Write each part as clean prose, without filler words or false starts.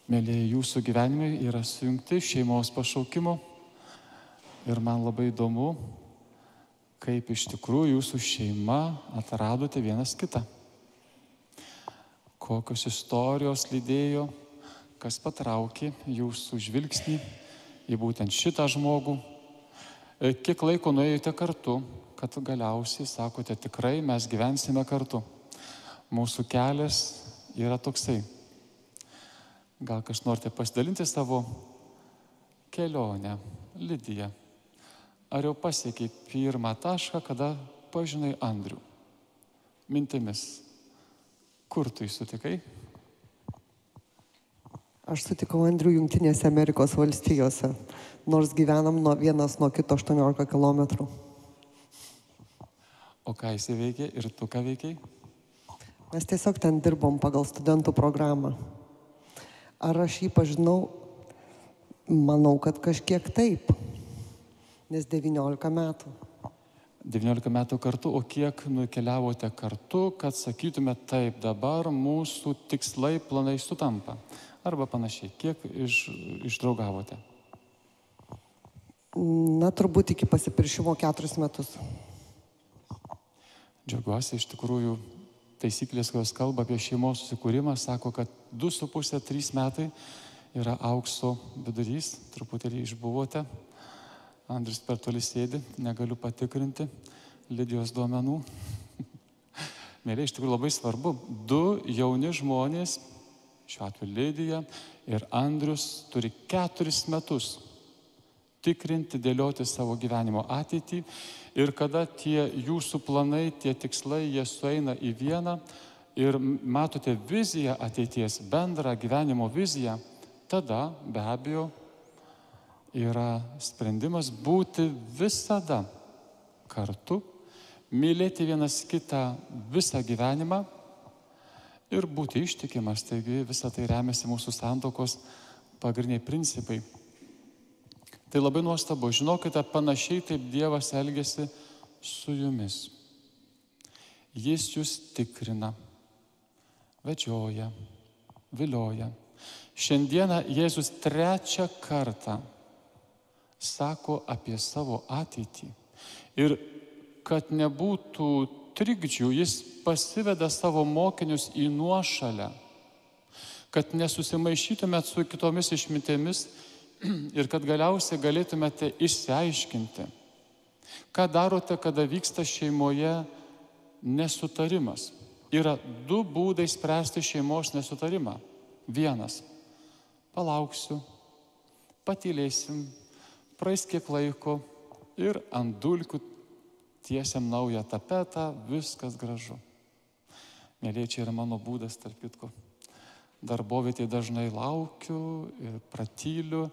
Mėlyje, jūsų gyvenimai yra sujungti šeimos pašaukimu ir man labai įdomu, kaip iš tikrųjų jūsų šeima atradote vienas kitą. Kokios istorijos lydėjo, kas patraukė jūsų žvilgsnį į būtent šitą žmogų. Kiek laiko nuėjote kartu, kad galiausiai sakote, tikrai mes gyvensime kartu. Mūsų kelias yra toksai. Gal kažkas norite pasidalinti savo kelionę, Lidija? Ar jau pasiekiai pirmą tašką, kada pažinai Andrių? Mintimis. Kur tu jį sutikai? Aš sutikau Andrių Jungtinėse Amerikos valstijose, nors gyvenam vienas nuo kito 18 kilometrų. O ką jis veikė ir tu ką veikiai? Mes tiesiog ten dirbom pagal studentų programą. Ar aš jį pažinau? Manau, kad kažkiek taip, nes 19 metų. 19 metų kartu, o kiek nukeliavote kartu, kad sakytume taip, dabar mūsų tikslai, planai sutampa? Arba panašiai, kiek išdraugavote? Na, turbūt iki pasipiršimo 4 metus. Džiaugiuosi, iš tikrųjų, taisyklės, kurios kalba apie šeimos susikūrimą, sako, kad 2,5–3 metai yra aukso vidurys, truputėlį išbuvote. Andrius per toli sėdi, negaliu patikrinti Lidijos duomenų. Mėly, iš tikrųjų labai svarbu, 2 jauni žmonės, šiuo atveju Lidija ir Andrius, turi 4 metus tikrinti, dėlioti savo gyvenimo ateitį. Ir kada tie jūsų planai, tie tikslai, jie sueina į vieną ir matote viziją ateities, bendrą gyvenimo viziją, tada be abejo yra sprendimas būti visada kartu, mylėti vienas kitą visą gyvenimą ir būti ištikimas. Taigi visą tai remiasi mūsų santuokos pagrindiniai principai. Tai labai nuostabu. Žinokite, panašiai taip Dievas elgiasi su jumis. Jis jūs tikrina, vedžioja, vilioja. Šiandieną Jėzus 3 kartą sako apie savo ateitį. Ir kad nebūtų trikdžių, jis pasiveda savo mokinius į nuošalę, kad nesusimaišytumėt su kitomis išmintėmis ir kad galiausiai galėtumėte išsiaiškinti, ką darote, kada vyksta šeimoje nesutarimas. Yra 2 būdai spręsti šeimos nesutarimą. Vienas – palauksiu, patylėsim, praeis kiek laiko ir ant dulkių tiesiam naują tapetą, viskas gražu. Mėlyje, čia yra mano būdas, tarp kitko. Darbovietėje dažnai laukiu ir pratyliu.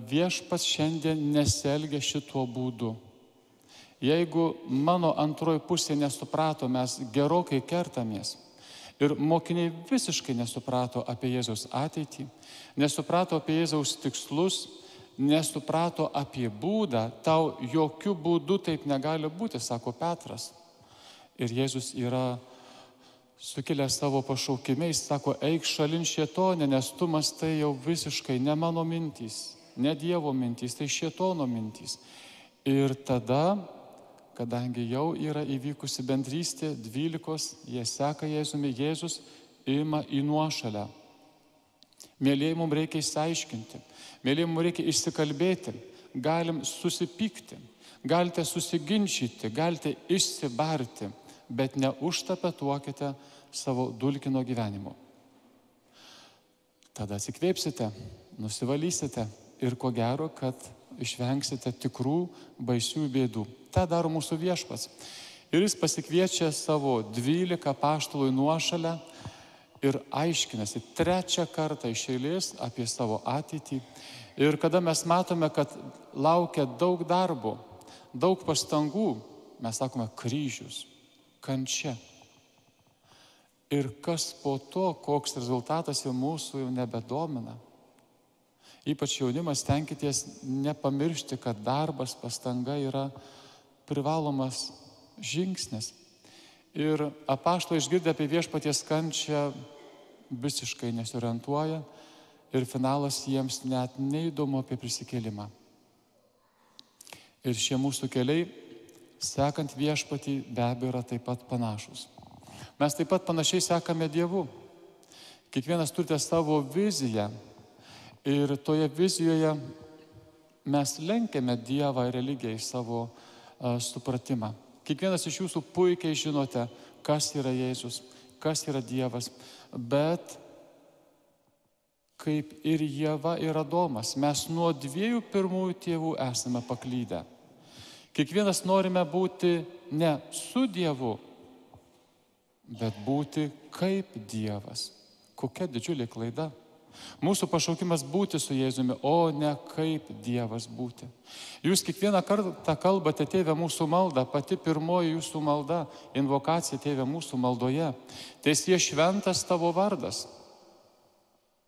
Viešpats šiandien nesielgia šituo būdu. Jeigu mano antroji pusė nesuprato, mes gerokai kertamės. Ir mokiniai visiškai nesuprato apie Jėzaus ateitį, nesuprato apie Jėzaus tikslus, nesuprato apie būdą. Tau jokių būdų taip negali būti, sako Petras. Ir Jėzus yra sukilęs savo pašaukimiais, sako, eik šalin šėtonė, nes tu mastai jau visiškai ne mano mintys, ne Dievo mintys, tai šėtono mintys. Ir tada, kadangi jau yra įvykusi bendrystė, 12, jie seka Jėzumi, Jėzus ima į nuošalę. Mėlyje, mums reikia išsiaiškinti, mėlyje, mums reikia išsikalbėti, galim susipykti, galite susiginčyti, galite išsibarti, bet neužtapetuokite savo dulkino gyvenimo. Tada atsikvėpsite, nusivalysite ir ko gero, kad išvengsite tikrų baisių bėdų. Ta daro mūsų viešpats. Ir jis pasikviečia savo 12 apaštalų į nuošalę ir aiškinasi 3 kartą iš eilės apie savo ateitį. Ir kada mes matome, kad laukia daug darbo, daug pastangų, mes sakome kryžius, kančia. Ir kas po to, koks rezultatas jau mūsų jau nebedomina. Ypač jaunimas, stenkitės nepamiršti, kad darbas, pastanga yra privalomas žingsnis. Ir apaštalai išgirdę apie viešpaties kančią visiškai nesiorientuoja, ir finalas jiems net neįdomu apie prisikėlimą. Ir šie mūsų keliai, sekant viešpatį, be abejo yra taip pat panašus. Mes taip pat panašiai sekame Dievu. Kiekvienas turite savo viziją ir toje vizijoje mes lenkiame Dievą ir religiją į savo supratimą. Kiekvienas iš jūsų puikiai žinote, kas yra Jėzus, kas yra Dievas, bet kaip ir Ieva ir Adomas, mes nuo 2 pirmųjų tėvų esame paklydę. Kiekvienas norime būti ne su Dievu, bet būti kaip Dievas. Kokia didžiulė klaida. Mūsų pašaukimas būti su Jėzumi, o ne kaip Dievas būti. Jūs kiekvieną kartą kalbate, Tėve mūsų maldą, pati pirmoji jūsų malda, invokacija Tėve mūsų maldoje. Tiesie šventas tavo vardas.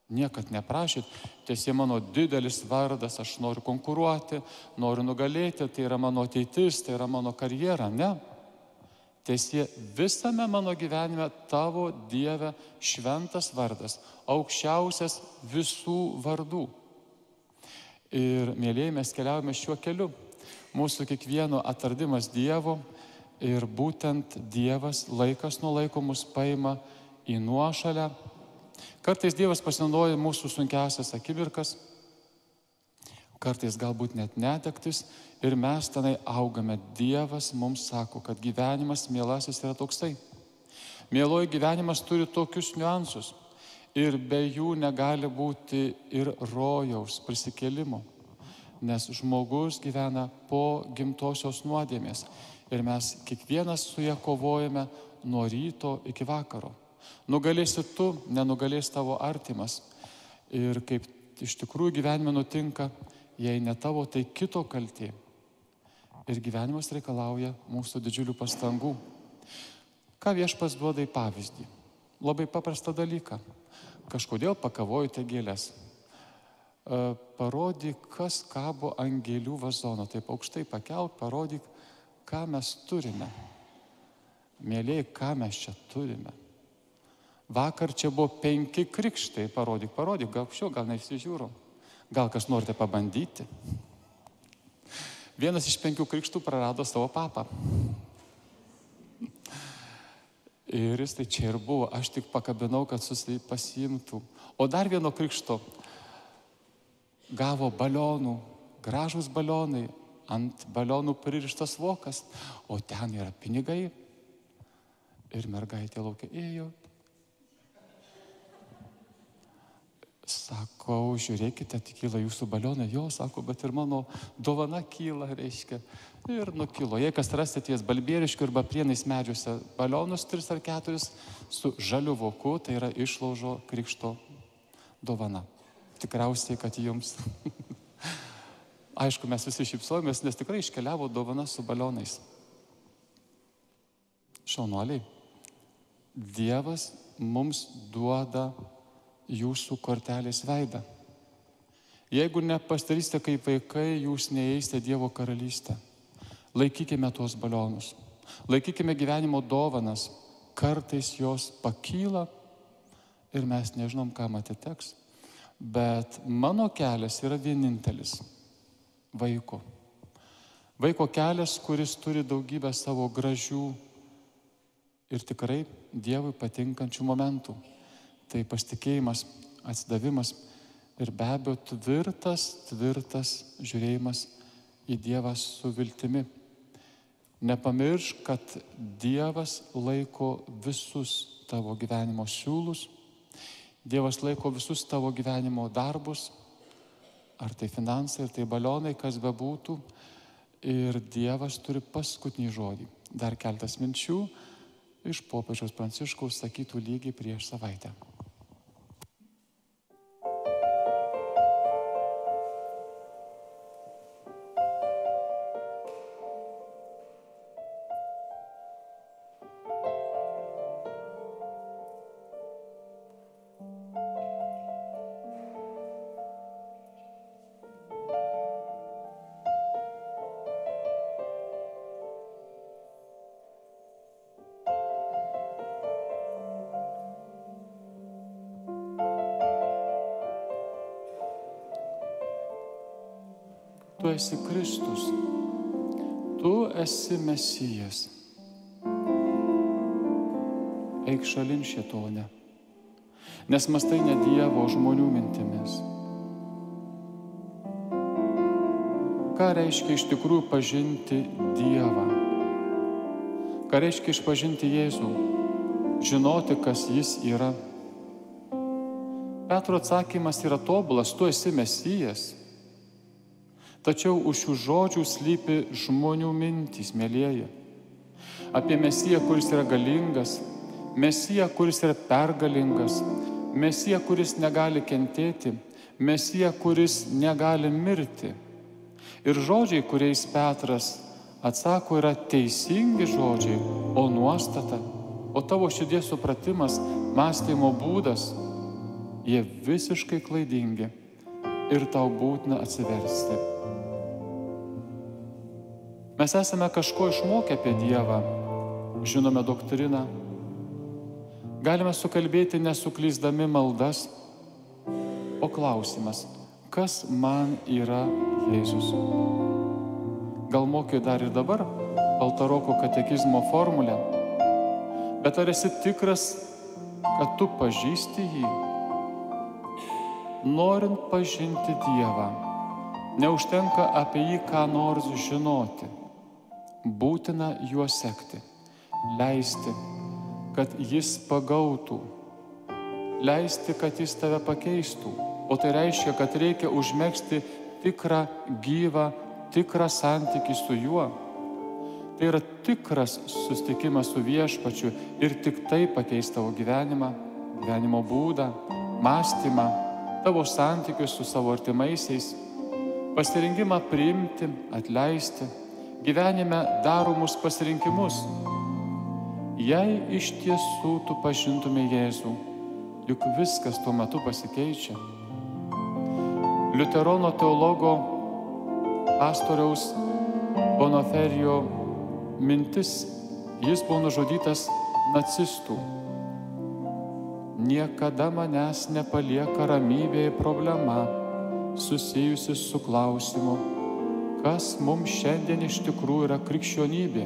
Niekad neprašyt, tiesie mano didelis vardas, aš noriu konkuruoti, noriu nugalėti, tai yra mano ateitis, tai yra mano karjera. Ne. Tiesie visame mano gyvenime tavo, Dieve, šventas vardas, aukščiausias visų vardų. Ir, mėlyje, mes keliaujame šiuo keliu. Mūsų kiekvieno atradimas Dievo ir būtent Dievas laikas nuo laiko mus paima į nuošalę. Kartais Dievas pasinaudoja mūsų sunkiausias akimirkas, kartais galbūt net netektis ir mes tenai augame. Dievas mums sako, kad gyvenimas mielasis yra toksai. Mieloji, gyvenimas turi tokius niuansus ir be jų negali būti ir rojaus prisikėlimo, nes žmogus gyvena po gimtosios nuodėmės ir mes kiekvienas su ja kovojame nuo ryto iki vakaro. Nugalėsi tu, nenugalės tavo artimas. Ir kaip iš tikrųjų gyvenime nutinka, jei ne tavo, tai kito kaltė. Ir gyvenimas reikalauja mūsų didžiulių pastangų. Ką Viešpats duoda į pavyzdį? Labai paprastą dalyką. Kažkodėl pakavojate gėlės. Parodyk, kas kabo ant gėlių vazono. Taip aukštai pakelk, parodyk, ką mes turime. Mėlyje, ką mes čia turime. Vakar čia buvo 5 krikštai. Parodyk, gal neįsižiūrų. Gal kas norite pabandyti? Vienas iš 5 krikštų prarado savo papą. Ir jis tai čia ir buvo. Aš tik pakabinau, kad pasiimtų. O dar vieno krikšto gavo balionų, gražus balionai, ant balionų pririštas vokas, o ten yra pinigai. Ir mergaitė laukia ėjo. Sakau, žiūrėkite, tik kyla jūsų balionai. Jo, sako, bet ir mano dovana kyla, reiškia. Ir nukilo. Jei kas rasite ties Balbieriškių arba Prienais medžiuose balionus 3 ar 4 su žaliu voku, tai yra išlaužo krikšto dovana. Tikriausiai, kad jums. Aišku, mes visi šypsojomės, nes tikrai iškeliavo dovana su balionais. Šaunuoliai, Dievas mums duoda jūsų kortelės veidą. Jeigu nepastarysite kaip vaikai, jūs neįeisite Dievo karalystę. Laikykime tuos balionus. Laikykime gyvenimo dovanas. Kartais jos pakyla ir mes nežinom, kam atiteks. Bet mano kelias yra vienintelis. Vaiko. Vaiko kelias, kuris turi daugybę savo gražių ir tikrai Dievui patinkančių momentų. Tai pasitikėjimas, atsidavimas ir be abejo tvirtas žiūrėjimas į Dievą su viltimi. Nepamiršk, kad Dievas laiko visus tavo gyvenimo siūlus, Dievas laiko visus tavo gyvenimo darbus, ar tai finansai, ar tai balionai, kas bebūtų, ir Dievas turi paskutinį žodį. Dar keltas minčių iš popiežiaus Pranciškaus sakytų lygiai prieš savaitę. tu esi Kristus, tu esi Mesijas. Eik šalin, šėtone, nes mąstai ne Dievo, o žmonių mintimis. Ką reiškia iš tikrųjų pažinti Dievą? Ką reiškia išpažinti Jėzų? Žinoti, kas Jis yra. Petro atsakymas yra tobulas, tu esi Mesijas. Tačiau už šių žodžių slypi žmonių mintys, mielieji. Apie Mesiją, kuris yra galingas, Mesiją, kuris yra pergalingas, Mesiją, kuris negali kentėti, Mesiją, kuris negali mirti. Ir žodžiai, kuriais Petras atsako, yra teisingi žodžiai, o nuostata, o tavo širdies supratimas, mąstymo būdas, jie visiškai klaidingi ir tau būtina atsiversti. Mes esame kažko išmokę apie Dievą, žinome doktriną, galime sukalbėti nesuklyzdami maldas, o klausimas, kas man yra Jėzus? Gal moki dar ir dabar Baltaroko katekizmo formulę, bet ar esi tikras, kad tu pažįsti jį? Norint pažinti Dievą, neužtenka apie jį ką nors žinoti, būtina juo sekti, leisti, kad jis pagautų, leisti, kad jis tave pakeistų, o tai reiškia, kad reikia užmegzti tikrą, gyvą, tikrą santykį su juo. Tai yra tikras susitikimas su Viešpačiu ir tik tai pakeis tavo gyvenimą, gyvenimo būdą, mąstymą, tavo santykius su savo artimaisiais, pasirinkimą priimti, atleisti, gyvenime daromus pasirinkimus. Jei iš tiesų tu pažintumė Jėzų, juk viskas tuo metu pasikeičia. Liuterono teologo pastoriaus Bonaferijo mintis, jis buvo nužudytas nacistų. Niekada manęs nepalieka ramybėje problema, susijusi su klausimu, kas mums šiandien iš tikrųjų yra krikščionybė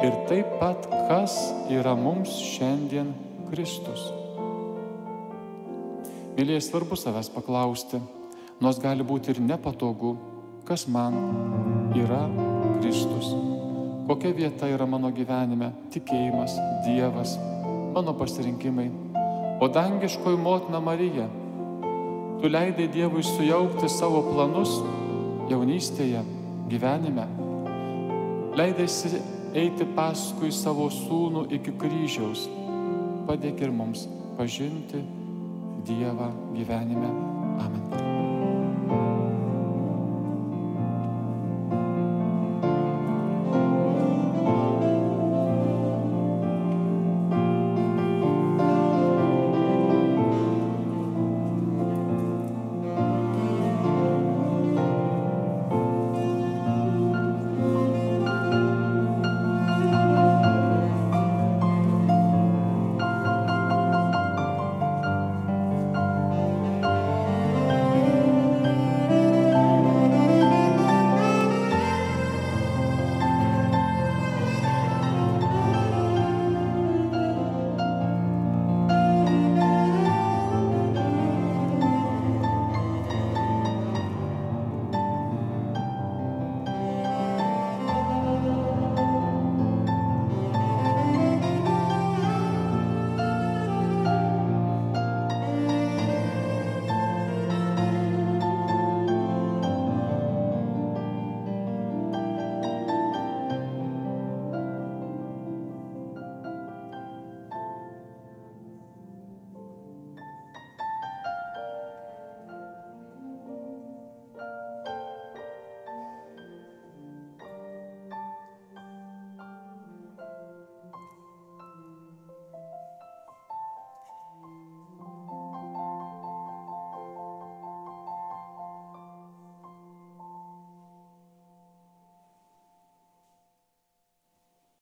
ir taip pat, kas yra mums šiandien Kristus. Mylėjai, svarbu savęs paklausti, nors gali būti ir nepatogu, kas man yra Kristus. Kokia vieta yra mano gyvenime, tikėjimas, Dievas, mano pasirinkimai. O dangiškoji motina Marija, tu leidai Dievui sujaukti savo planus jaunystėje, gyvenime. Leidaisi eiti paskui savo sūnų iki kryžiaus. Padėk ir mums pažinti Dievą gyvenime. Amen.